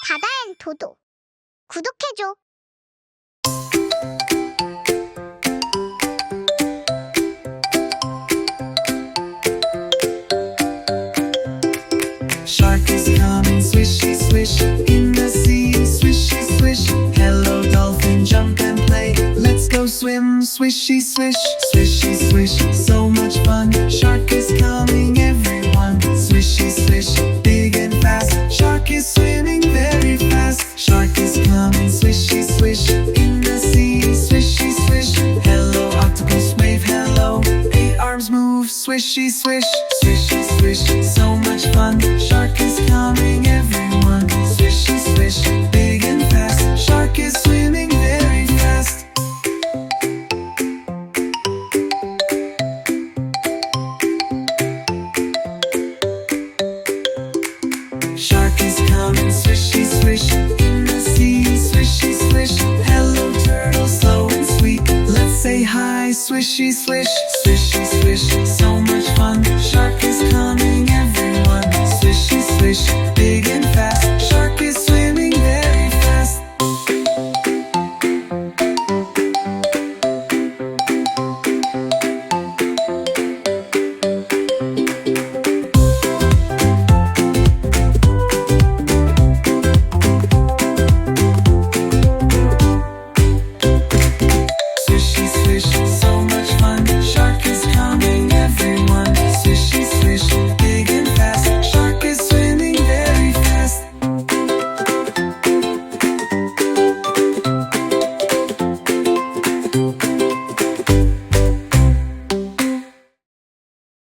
다다앤도도 구독해줘. Shark is coming, swishy swish, in the sea, swishy swish. Hello dolphin, jump and play, let's go swim, swishy swish, swishy swish, so much fun. Shark is coming, everyone, swishy swish, big and fast. Shark is swimming very fast. Shark is coming, swishy swish, in the sea, swishy swish. Hello octopus, wave hello, 8 arms move, swishy swish, swishy swish, so much fun. Shark is coming, everyone, swishy swish, big and fast. Shark is swimming very fast. Shark is coming, swishy swish, in the sea, swishy swish. Hello turtle, slow and sweet, let's say hi, swishy swish, swishy swish, so much fun. Shark